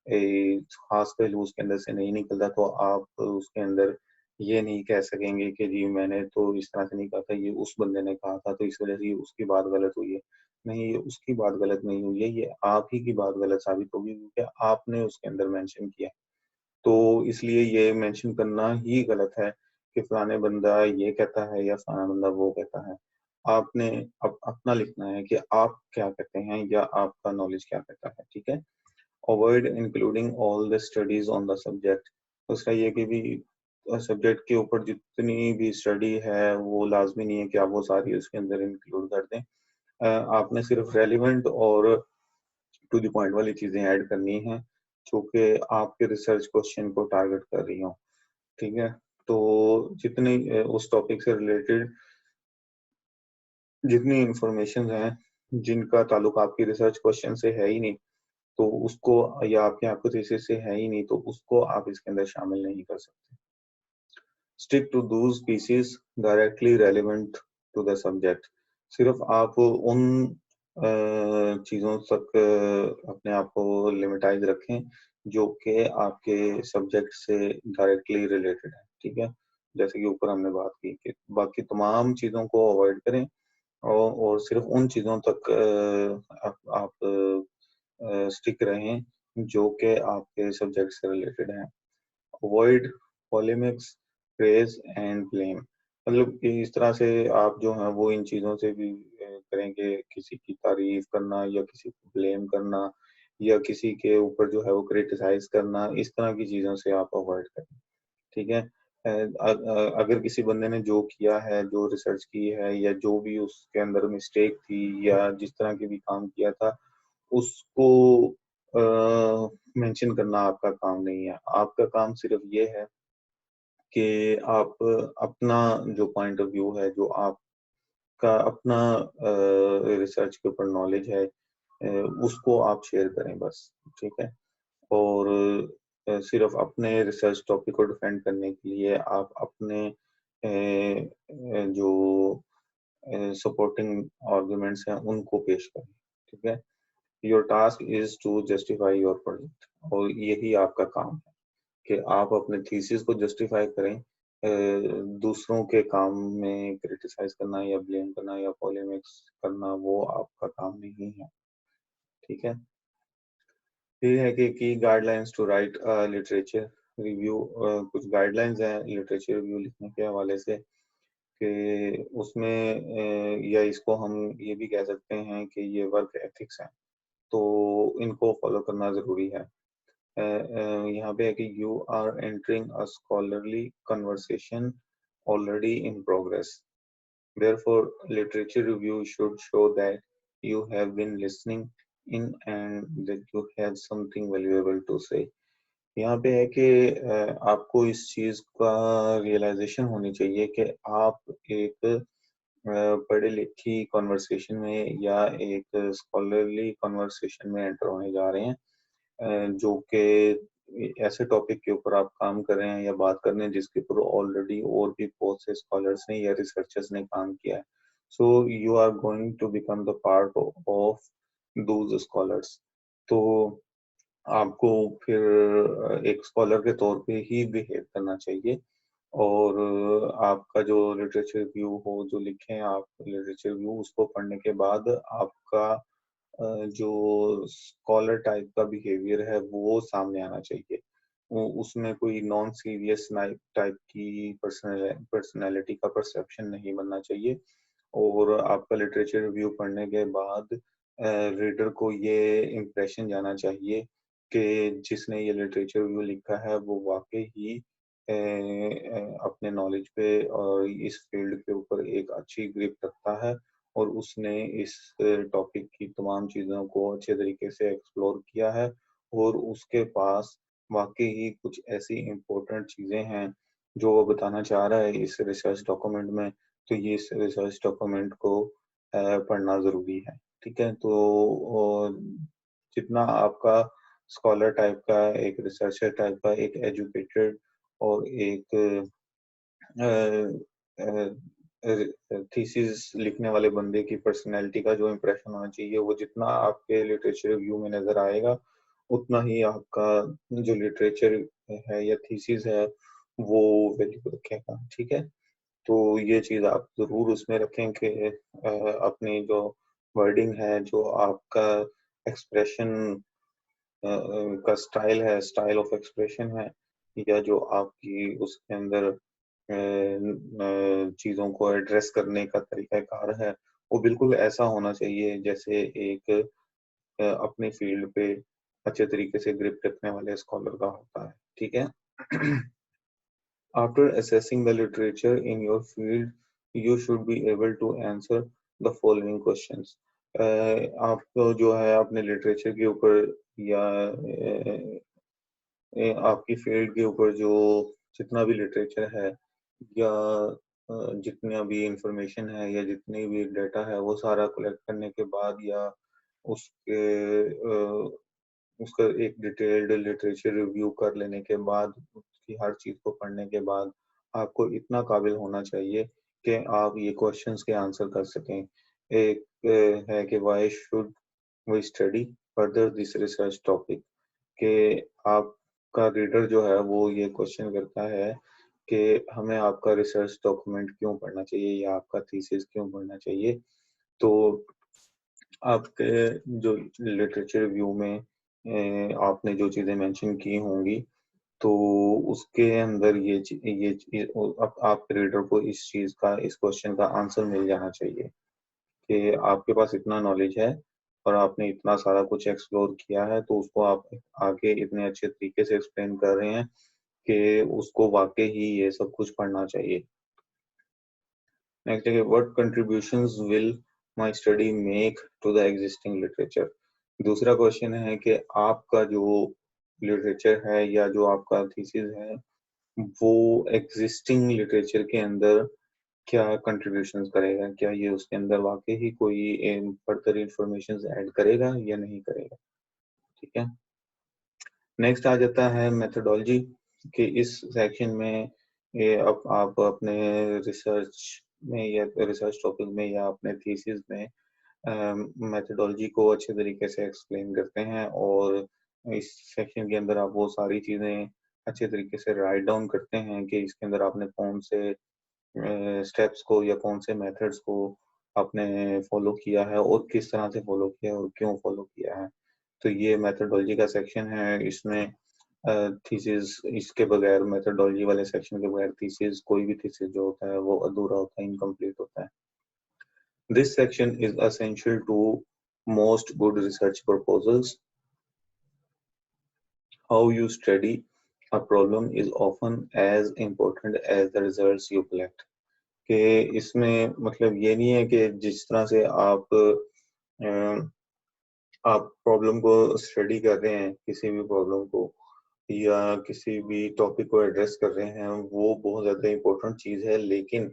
ख़ास पहलू उसके अंदर से नहीं निकलता, तो आप उसके अंदर ये नहीं कह सकेंगे कि जी मैंने तो इस तरह से नहीं कहा था, ये उस बंदे ने कहा था तो इस वज़ह से ये उसकी बात गलत हुई है। नहीं, ये उसकी बात गलत नहीं हुई है, ये आप ही की बात गलत साबित होगी क्योंकि आपने उसके अंदर मेंशन किया। तो इसलिए ये मेंशन करना ही गलत है कि फलाने बंदा ये कहता है या फलाना बंदा वो कहता है। आपने अपना लिखना है कि आप क्या कहते हैं या आपका नॉलेज क्या कहता है, ठीक है? Avoid including all the studies on the subject. उसका ये कि भी सब्जेक्ट के ऊपर जितनी भी स्टडी है, वो लाज़मी नहीं है कि आप वो सारी उसके अंदर इंक्लूड कर दें। आपने सिर्फ रेलेवेंट और टू द पॉइंट वाली चीज़ें ऐड करनी हैं, जो कि आपके रिसर्च क्वेश्चन को टारगेट कर रही हों, ठीक है? तो जितनी उस टॉपिक से रिलेटेड जितनी इन्फॉर्मेशंस हैं, जिनका ताल्लुक आपकी रिसर्च क्वेश्चन से है ही नहीं, तो उसको या आपके हाइपोथेसिस से है ही नहीं, तो उसको आप इसके अंदर शामिल नहीं कर सकते। Stick to those pieces directly relevant to the subject. सिर्फ़ आप उन चीज़ों तक अपने आप को लिमिटाइज़ रखें, जो कि आपके सब्जेक्ट से डायरेक्टली रिलेटेड है, ठीक है? जैसे कि ऊपर हमने बात की कि बाकी तमाम चीज़ों को अवॉइड करें, और सिर्फ़ उन चीज़ों तक आप स्टिक रहें, जो कि आपके सब्जेक्ट से रिलेटेड हैं। Avoid polemics, praise and blame. मतलब कि इस तरह से आप जो हैं वो इन चीज़ों से भी करेंगे, किसी की तारीफ़ करना या किसी को ब्लेम करना या किसी के ऊपर जो है वो क्रिटिसाइज़ करना, इस तरह की चीज़ों से आप अवॉइड करें, ठीक है? अगर किसी बंदे ने जो किया है, जो रिसर्च की है या जो भी उसके अंदर मिस्टेक थी या जिस तरह के भी काम किया था, उसको मेंशन करना आपका काम नहीं है। आपका काम सिर्फ़ ये है कि आप अपना जो पॉइंट ऑफ व्यू है, जो आपका अपना रिसर्च के ऊपर नॉलेज है, उसको आप शेयर करें बस, ठीक है? और सिर्फ़ अपने रिसर्च टॉपिक को डिफेंड करने के लिए आप अपने जो सपोर्टिंग आर्गुमेंट्स हैं, उनको पेश करें, ठीक है? Your task is to justify your project, और यही आपका काम है कि आप अपने थीसिस को जस्टिफाई करें। दूसरों के काम में क्रिटिसाइज़ करना या ब्लेम करना या पॉलेमिक्स करना वो आपका काम नहीं है, ठीक है? ये है कि guidelines to write literature review. कुछ गाइडलाइंस हैं लिटरेचर रिव्यू लिखने के हवाले से कि उसमें या इसको हम ये भी कह सकते हैं कि ये वर्क एथिक्स हैं, तो इनको फॉलो करना ज़रूरी है। यहाँ पे है कि you are entering a scholarly conversation already in progress, therefore literature review should show that you have been listening in and that you have something valuable to say। यहाँ पे है कि आपको इस चीज़ का रियलाइज़ेशन होनी चाहिए कि आप एक पढ़ी लिखी कॉन्वर्सेशन में या एक स्कॉलरली कॉन्वर्सेशन में एंटर होने जा रहे हैं, जो कि ऐसे टॉपिक के ऊपर आप काम कर रहे हैं या बात कर रहे हैं जिसके ऊपर ऑलरेडी और भी बहुत से स्कॉलर्स ने या रिसर्चर्स ने काम किया है। So you are going to become the part of those scholars. तो आपको फिर एक स्कॉलर के तौर पे ही बिहेव करना चाहिए, और आपका जो लिटरेचर रिव्यू हो, जो लिखे हैं आप लिटरेचर रिव्यू, उसको पढ़ने के बाद आपका जो स्कॉलर टाइप का बिहेवियर है वो सामने आना चाहिए। उसमें कोई नॉन सीरियस टाइप की पर्सनैलिटी का परसेप्शन नहीं बनना चाहिए। और आपका लिटरेचर रिव्यू पढ़ने के बाद रीडर को ये इम्प्रेशन जाना चाहिए कि जिसने ये लिटरेचर रिव्यू लिखा है वो वाकई ही अपने नॉलेज पे और इस फील्ड के ऊपर एक अच्छी ग्रिप रखता है, और उसने इस टॉपिक की तमाम चीज़ों को अच्छे तरीके से एक्सप्लोर किया है, और उसके पास वाकई ही कुछ ऐसी इम्पोर्टेंट चीज़ें हैं जो वो बताना चाह रहा है इस रिसर्च डॉक्यूमेंट में। तो ये इस रिसर्च डॉक्यूमेंट को पढ़ना ज़रूरी है। ठीक है? तो जितना आपका स्कॉलर टाइप का, एक रिसर्चर टाइप का, एक एजुकेटेड और एक थीसिस लिखने वाले बंदे की पर्सनैलिटी का जो इम्प्रेशन होना चाहिए, वो जितना आपके लिटरेचर रिव्यू में नज़र आएगा, उतना ही आपका जो लिटरेचर है या थीसिस है, वो वैल्यू रखेगा। ठीक है? तो ये चीज़ आप ज़रूर उसमें रखें कि अपनी जो वर्डिंग है, जो आपका एक्सप्रेशन का स्टाइल है, स्टाइल ऑफ एक्सप्रेशन है, या जो आपकी उसके अंदर चीज़ों को एड्रेस करने का तरीक़ाकार है, वो बिल्कुल ऐसा होना चाहिए जैसे एक अपनी फ़ील्ड पे अच्छे तरीके से ग्रिप रखने वाले स्कॉलर का होता है। ठीक है? After assessing the literature in your field, you should be able to answer the following questions. आपको जो है अपने लिटरेचर के ऊपर या आपकी फील्ड के ऊपर जो जितना भी लिटरेचर है या जितना भी इंफॉर्मेशन है या जितनी भी डेटा है, वो सारा कलेक्ट करने के बाद या उसके उसका एक डिटेल्ड लिटरेचर रिव्यू कर लेने के बाद, उसकी हर चीज़ को पढ़ने के बाद, आपको इतना काबिल होना चाहिए कि आप ये क्वेश्चंस के आंसर कर सकें। एक है कि why should we study further this research topic, कि आपका रीडर जो है वो ये क्वेश्चन करता है कि हमें आपका रिसर्च डॉक्यूमेंट क्यों पढ़ना चाहिए या आपका थीसिस क्यों पढ़ना चाहिए। तो आपके जो लिटरेचर रिव्यू में आपने जो चीज़ें मेंशन की होंगी, तो उसके अंदर ये चीज़ अब आपके रीडर को इस चीज़ का, इस क्वेश्चन का आंसर मिल जाना चाहिए कि आपके पास इतना नॉलेज है और आपने इतना सारा कुछ एक्सप्लोर किया है, तो उसको आप आगे इतने अच्छे तरीके से एक्सप्लेन कर रहे हैं कि उसको वाक़ई ही ये सब कुछ पढ़ना चाहिए। नेक्स्ट है what contributions will my study make to the existing literature. दूसरा क्वेश्चन है कि आपका जो लिटरेचर है या जो आपका थीसिस है, वो एक्जिस्टिंग लिटरेचर के अंदर क्या कंट्रीब्यूशंस करेगा? क्या ये उसके अंदर वाक़ई ही कोई फर्दर इन्फॉर्मेशंस ऐड करेगा या नहीं करेगा? ठीक है? नेक्स्ट आ जाता है मेथोडोलॉजी, कि इस सेक्शन में ये अब आप अपने रिसर्च में या रिसर्च टॉपिक में या अपने थीसिस में मेथोडोलॉजी को अच्छे तरीके से एक्सप्लेन करते हैं, और इस सेक्शन के अंदर आप वो सारी चीज़ें अच्छे तरीके से राइट डाउन करते हैं कि इसके अंदर आपने कौन से स्टेप्स को या कौन से मेथड्स को आपने फॉलो किया है और किस तरह से फॉलो किया है और क्यों फॉलो किया है। तो ये मेथोडोलॉजी का सेक्शन है। इसमें थीसिस, इसके बगैर, मेथोडोलॉजी वाले सेक्शन के बगैर थीसिस, कोई भी थीसिस जो होता है वो अधूरा होता है, इनकम्प्लीट होता है। This section is essential to most good research proposals. How you study a problem is often as important as the results you collect. कि इसमें मतलब ये नहीं है कि जिस तरह से आप प्रॉब्लम को स्टडी कर रहे हैं, किसी भी प्रॉब्लम को या किसी भी टॉपिक को एड्रेस कर रहे हैं, वो बहुत ज़्यादा इम्पोर्टेंट चीज़ है, लेकिन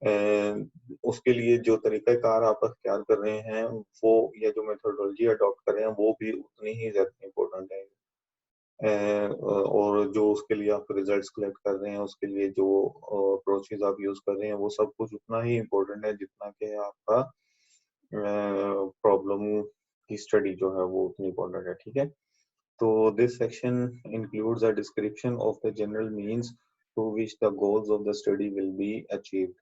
उसके लिए जो तरीक़ाकार आप अख्तियार कर रहे हैं, वो या जो मेथोडोलॉजी अडॉप्ट कर रहे हैं, वो भी उतनी ही ज़्यादा इम्पोर्टेंट है। और जो उसके लिए आप रिज़ल्ट्स कलेक्ट कर रहे हैं, उसके लिए जो अप्रोचेज़ आप यूज़ कर रहे हैं, वो सब कुछ उतना ही इम्पोर्टेंट है जितना कि आपका प्रॉब्लम की स्टडी जो है वो उतनी इम्पोर्टेंट है, ठीक है? तो this section includes a description of the general means through which the goals of the study will be achieved.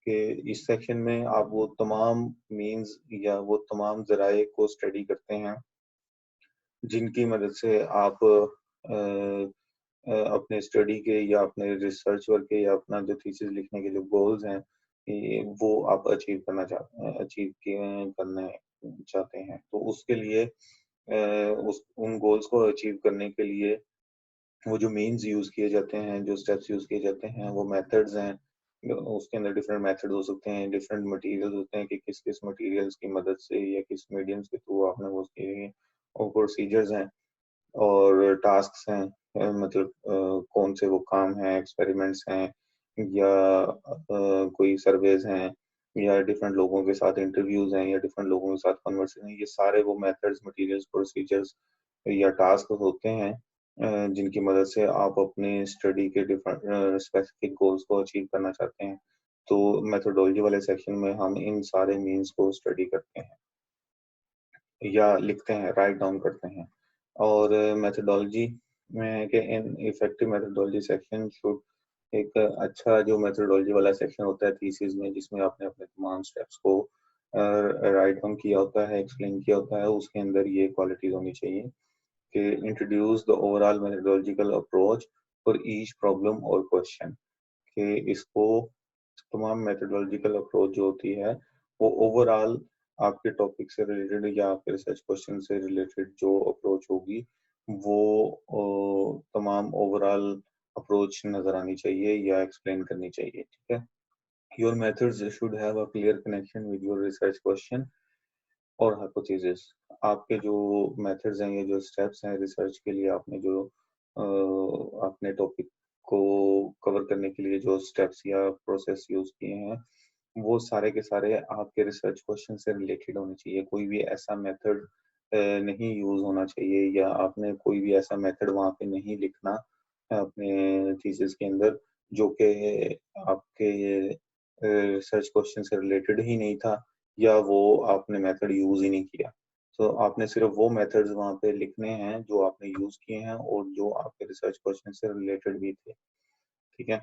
कि इस सेक्शन में आप वो तमाम मीन्स या वो तमाम ज़राए को स्टडी करते हैं, जिनकी मदद से आप अपने स्टडी के या अपने रिसर्च वर्क के या अपना जो थीसिस लिखने के जो गोल्स हैं, वो आप करना चाहते हैं। तो उसके लिए उस उन गोल्स को अचीव करने के लिए वो जो मीन्स यूज़ किए जाते हैं, जो स्टेप्स यूज़ किए जाते हैं, वो मेथड्स हैं। उसके अंदर डिफरेंट मेथड हो सकते हैं, डिफरेंट मटेरियल्स होते हैं कि किस-किस मटेरियल्स की मदद से या किस मीडियम्स के थ्रू आपने वो उसके और प्रोसीजर्स हैं और टास्क्स हैं। मतलब कौन से वो काम हैं, एक्सपेरिमेंट्स हैं या कोई सर्वेज़ हैं या डिफरेंट लोगों के साथ इंटरव्यूज़ हैं या डिफरेंट लोगों के साथ कन्वर्सेशन है, ये सारे वो मेथड्स, मटेरियल्स, प्रोसीजर्स या टास्क होते हैं जिनकी मदद से आप अपने स्टडी के डिफरेंट स्पेसिफिक गोल्स को अचीव करना चाहते हैं। तो मेथोडोलॉजी वाले सेक्शन में हम इन सारे मीन्स को स्टडी करते हैं या लिखते हैं, राइट डाउन करते हैं। और मेथोडोलॉजी में के in effective methodology section should एक अच्छा जो मेथोडोलॉजी वाला सेक्शन होता है थीसिस में जिसमें आपने अपने तमाम स्टेप्स को राइट डाउन किया होता है, एक्सप्लेन किया होता है, उसके अंदर ये क्वालिटीज़ होनी चाहिए कि introduce the overall methodological approach for each problem और क्वेश्चन कि इसको तमाम मेथोडोलॉजिकल अप्रोच जो होती है वो ओवरऑल आपके टॉपिक से रिलेटेड या आपके रिसर्च क्वेश्चन से रिलेटेड जो अप्रोच होगी वो तमाम ओवरऑल अप्रोच नजर आनी चाहिए या एक्सप्लेन करनी चाहिए, ठीक है? Your methods should have a clear connection with your research question और हाइपोथेसिस। आपके जो मेथड्स हैं, ये जो स्टेप्स हैं रिसर्च के लिए आपने जो अपने टॉपिक को कवर करने के लिए जो स्टेप्स या प्रोसेस यूज़ किए हैं, वो सारे के सारे आपके रिसर्च क्वेश्चन से रिलेटेड होने चाहिए। कोई भी ऐसा मेथड नहीं यूज़ होना चाहिए या आपने कोई भी ऐसा मेथड वहाँ पे नहीं लिखना अपने थीसिस के अंदर जो कि आपके रिसर्च क्वेश्चन से रिलेटेड ही नहीं था या वो आपने मेथड यूज़ ही नहीं किया। तो आपने सिर्फ़ वो मेथड्स वहाँ पे लिखने हैं जो आपने यूज़ किए हैं और जो आपके रिसर्च क्वेश्चन से रिलेटेड भी थे, ठीक है?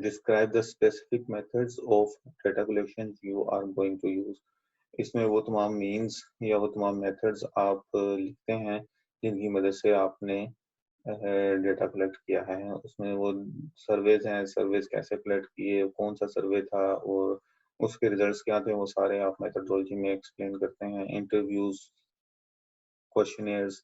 Describe the specific methods of data collection you are going to use. इसमें वो तमाम मीन्स या वो तमाम मेथड्स आप लिखते हैं जिनकी मदद से आपने डेटा कलेक्ट किया है। उसमें वो सर्वेज़ हैं, सर्वेज़ कैसे कलेक्ट किए, कौन-सा सर्वे था और उसके रिजल्ट्स क्या थे, वो सारे आप मेथोडोलॉजी में एक्सप्लेन करते हैं। Interviews, questionnaires,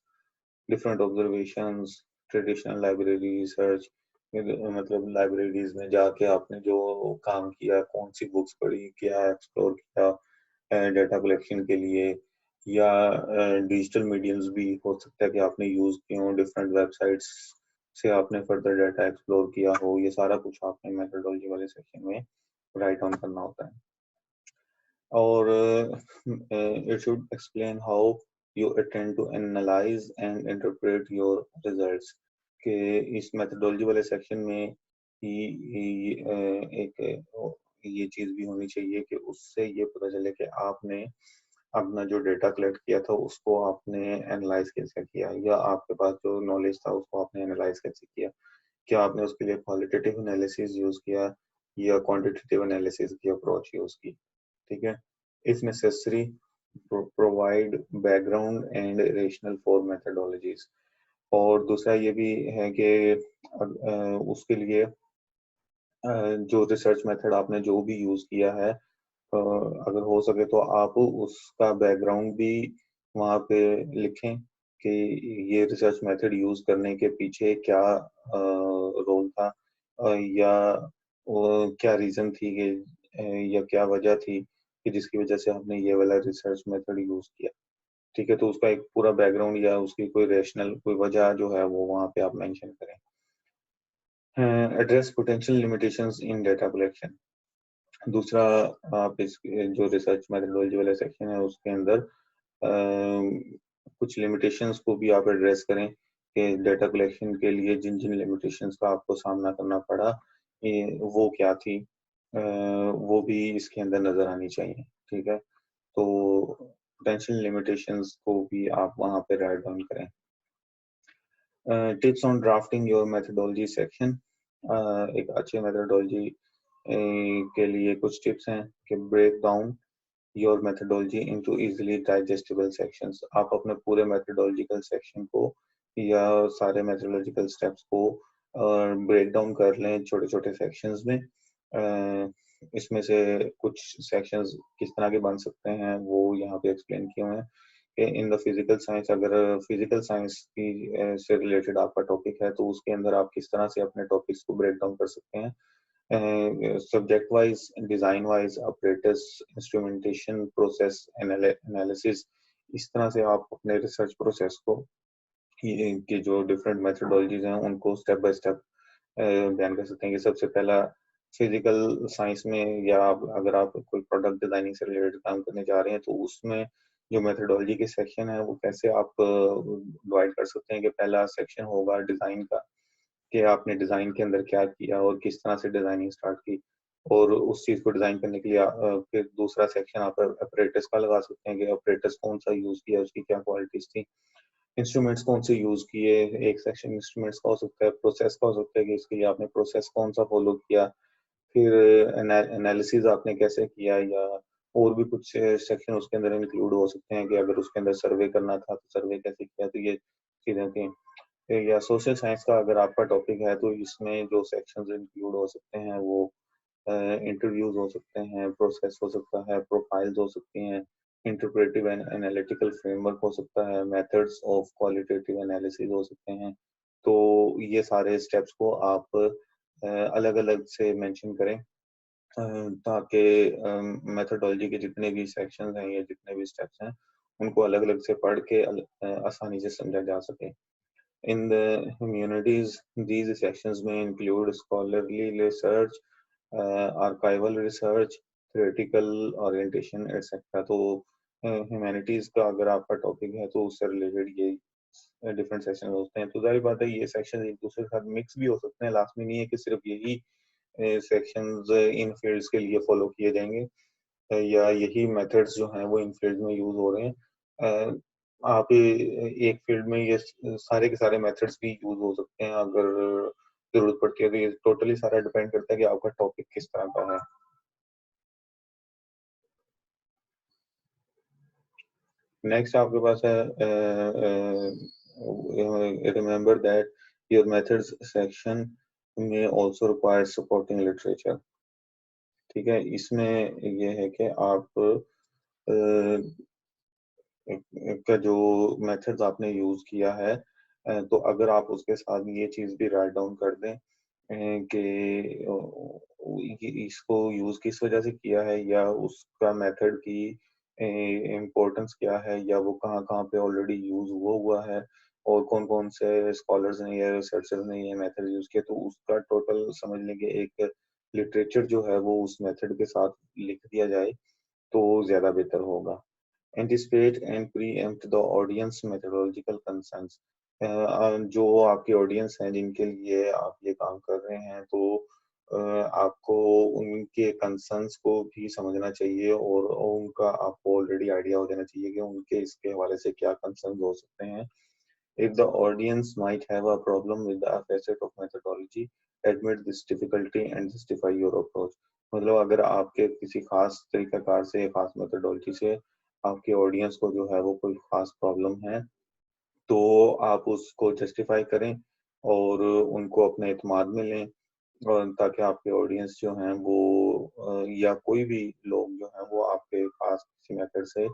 different observations, traditional library research मतलब लाइब्रेरीज़ में जाके आपने जो काम किया, कौन-सी बुक्स पढ़ी, क्या एक्सप्लोर किया डेटा कलेक्शन के लिए या डिजिटल मीडियम्स भी हो सकता है कि आपने यूज़ किए हों, डिफरेंट वेबसाइट्स से आपने फर्दर डाटा एक्सप्लोर किया हो, ये सारा कुछ आपने मेथोडोलॉजी वाले सेक्शन में राइट डाउन करना होता है। और it should explain how you intend to analyze and interpret your results कि इस मेथोडोलॉजी वाले सेक्शन में ये चीज़ भी होनी चाहिए कि उससे ये पता चले कि आपने अपना जो डेटा कलेक्ट किया था उसको आपने एनालाइज कैसे किया या आपके पास जो नॉलेज था उसको आपने एनालाइज कैसे किया। क्या आपने उसके लिए क्वालिटेटिव एनालिसिस यूज़ किया या क्वांटिटेटिव एनालिसिस की अप्रोच यूज़ की, ठीक है? If necessary, provide background and rationale for methodologies। और दूसरा ये भी है कि उसके लिए जो रिसर्च मेथड आपने जो भी यूज़ किया है अगर हो सके तो आप उसका बैकग्राउंड भी वहाँ पे लिखें कि ये रिसर्च मेथड यूज़ करने के पीछे क्या रोल था या क्या रीज़न थी कि या क्या वजह थी कि जिसकी वजह से हमने ये वाला रिसर्च मेथड यूज़ किया। ठीक है, तो उसका एक पूरा बैकग्राउंड या उसकी कोई रैशनल कोई वजह जो है वो वहाँ पे आप मेंशन करें। एड्रेस पोटेंशियल लिमिटेशंस इन डेटा कलेक्शन। दूसरा, आप इस जो रिसर्च मेथोडोलॉजी वाला सेक्शन है उसके अंदर कुछ लिमिटेशंस को भी आप एड्रेस करें कि डेटा कलेक्शन के लिए जिन जिन लिमिटेशंस का आपको सामना करना पड़ा, वो क्या थी, वो भी इसके अंदर नजर आनी चाहिए। ठीक है, तो पोटेंशियल लिमिटेशंस को भी आप वहाँ पे राइट डाउन करें। Tips on drafting your methodology section. एक अच्छे मेथोडोलॉजी के लिए कुछ टिप्स हैं कि break down your methodology into easily digestible sections. आप अपने पूरे मेथोडोलॉजिकल सेक्शन को या सारे मेथोडोलॉजिकल स्टेप्स को ब्रेक डाउन कर लें छोटे छोटे सेक्शंस में। इसमें से कुछ सेक्शंस किस तरह के बन सकते हैं वो यहाँ पे एक्सप्लेन किए हुए हैं कि इन द फिजिकल साइंस, अगर फिजिकल साइंस की से रिलेटेड आपका टॉपिक है तो उसके अंदर आप किस तरह से अपने टॉपिक्स को ब्रेक डाउन कर सकते हैं। Subject wise, design wise, operators, instrumentation, process analysis, इस तरह से आप अपने रिसर्च प्रोसेस को की जो डिफरेंट मेथोडोलॉजीज हैं उनको स्टेप बाय स्टेप बयान कर सकते हैं कि सबसे पहला फिजिकल साइंस में, या अगर आप कोई प्रोडक्ट डिजाइनिंग से रिलेटेड काम करने जा रहे हैं तो उसमें जो मेथोडोलॉजी के सेक्शन है वो कैसे आप डिवाइड कर सकते हैं कि पहला सेक्शन होगा डिजाइन का, कि आपने डिजाइन के अंदर क्या किया और किस तरह से डिजाइनिंग स्टार्ट की, और उस चीज को डिजाइन करने के लिए फिर दूसरा सेक्शन आप ऑपरेटर्स का लगा सकते हैं कि ऑपरेटर्स कौन सा यूज किया, उसकी क्या क्वालिटीज थी, इंस्ट्रूमेंट्स कौन से यूज किए। एक सेक्शन इंस्ट्रूमेंट्स का हो सकता है, प्रोसेस का हो सकता है कि इसके लिए आपने प्रोसेस कौन सा फॉलो किया, फिर एनालिसिस आपने कैसे किया, या और भी कुछ सेक्शन उसके अंदर इंक्लूड हो सकते हैं कि अगर उसके अंदर सर्वे करना था तो सर्वे कैसे किया, तो ये चीजें थी। या सोशल साइंस का अगर आपका टॉपिक है तो इसमें जो सेक्शंस इंक्लूड हो सकते हैं वो इंटरव्यूज हो सकते हैं, प्रोसेस हो सकता है, प्रोफाइल्स हो सकती हैं, इंटरप्रेटिव एंड एनालिटिकल फ्रेमवर्क हो सकता है, मेथड्स ऑफ क्वालिटेटिव एनालिसिस हो सकते हैं। तो ये सारे स्टेप्स को आप अलग अलग से मेंशन करें, ताकि मेथोडोलॉजी के जितने भी सेक्शंस हैं या जितने भी स्टेप्स हैं उनको अलग अलग से पढ़ के आसानी से समझा जा सके। In the humanities, these sections may include scholarly research, archival research, theoretical orientation, etc. तो ह्यूमैनिटीज का अगर आपका टॉपिक है तो उससे रिलेटेड ये डिफरेंट सेक्शन होते हैं। तो जाहिर बात है ये सेक्शन एक दूसरे के साथ मिक्स भी हो सकते हैं, लास्ट में नहीं है कि सिर्फ यही सेक्शंस इन फील्ड्स के लिए फॉलो किए जाएंगे, या यही मेथड्स जो हैं वो इन फील्ड में यूज हो रहे हैं। आप एक फील्ड में ये सारे के सारे मेथड्स भी यूज हो सकते हैं अगर जरूरत पड़ती है, तो ये टोटली सारा डिपेंड करता है कि आपका टॉपिक किस तरह का है। नेक्स्ट आपके पास है remember that your methods section में आल्सो रिक्वायर सपोर्टिंग लिटरेचर। ठीक है, इसमें ये है कि आप का जो मेथड्स आपने यूज किया है, तो अगर आप उसके साथ ये चीज भी राइट डाउन कर दें कि इसको यूज किस वजह से किया है, या उसका मेथड की इम्पोर्टेंस क्या है, या वो कहाँ कहाँ पे ऑलरेडी यूज हुआ है, और कौन कौन से स्कॉलर्स ने या रिसर्चर्स ने ये मेथड यूज किया, तो उसका टोटल समझ लें कि एक लिटरेचर जो है वो उस मेथड के साथ लिख दिया जाए तो ज्यादा बेहतर होगा। Anticipate and preempt the audience methodological concerns। जो आपकी ऑडियंस हैं जिनके लिए आप ये काम कर रहे हैं, तो आपको उनके कंसर्न्स को भी समझना चाहिए और उनका आपको ऑलरेडी आइडिया हो जाना चाहिए कि उनके इसके हवाले से क्या कंसर्न्स हो सकते हैं। If the audience might have a problem with a facet of methodology, admit this difficulty and justify your approach। मतलब अगर आपके किसी खास तरीकाकार से, खास मेथोडोलॉजी से आपके ऑडियंस को जो है वो कोई खास प्रॉब्लम है, तो आप उसको जस्टिफाई करें और उनको अपने एतमाद में लें, और ताकि आपके ऑडियंस जो हैं वो या कोई भी लोग जो हैं वो आपके खास किसी मेथड से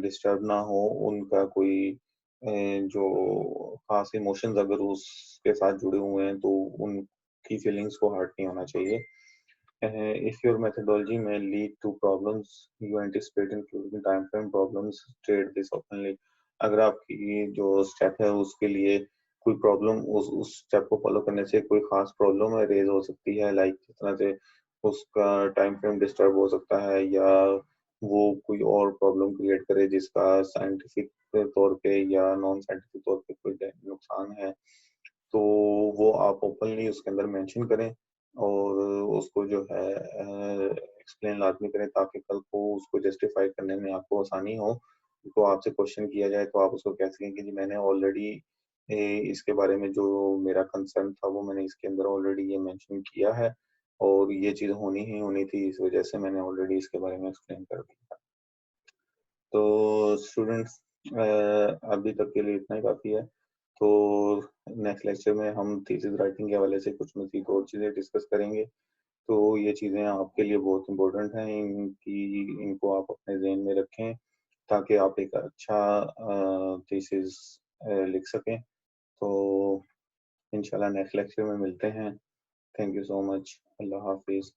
डिस्टर्ब ना हो, उनका कोई जो खास इमोशंस अगर उसके साथ जुड़े हुए हैं तो उनकी फीलिंग्स को हर्ट नहीं होना चाहिए। If your methodology may lead to problems you anticipate including time frame problems, state this openly। अगर आपकी जो स्टेप है उसके लिए कोई प्रॉब्लम, उस स्टेप को फॉलो करने से कोई खास प्रॉब्लम रेज हो सकती है, लाइक जिस तरह से उसका टाइम फ्रेम डिस्टर्ब हो सकता है या वो कोई और प्रॉब्लम क्रिएट करे जिसका साइंटिफिक तौर पे या नॉन साइंटिफिक तौर पे कोई नुकसान है, तो वो आप ओपनली उसके अंदर मेंशन करें और उसको जो है एक्सप्लेन लाज़मी करें ताकि कल को उसको जस्टिफाई करने में आपको आसानी हो। तो आपसे क्वेश्चन किया जाए तो आप उसको कह सकें कि जी मैंने ऑलरेडी इसके बारे में जो मेरा कंसर्न था वो मैंने इसके अंदर ऑलरेडी ये मेंशन किया है और ये चीज़ होनी ही होनी थी, इस वजह से मैंने ऑलरेडी इसके बारे में एक्सप्लेन कर दिया। तो स्टूडेंट्स अभी तक के लिए इतना ही काफ़ी है। तो नेक्स्ट लेक्चर में हम थीसिस राइटिंग के हवाले से कुछ मज़ीद और चीज़ें डिस्कस करेंगे। तो ये चीज़ें आपके लिए बहुत इम्पोर्टेंट हैं, इनको आप अपने ज़हन में रखें ताकि आप एक अच्छा थीसिस लिख सकें। तो इंशाल्लाह नेक्स्ट लेक्चर में मिलते हैं। Thank you so much. अल्लाह हाफ़िज़।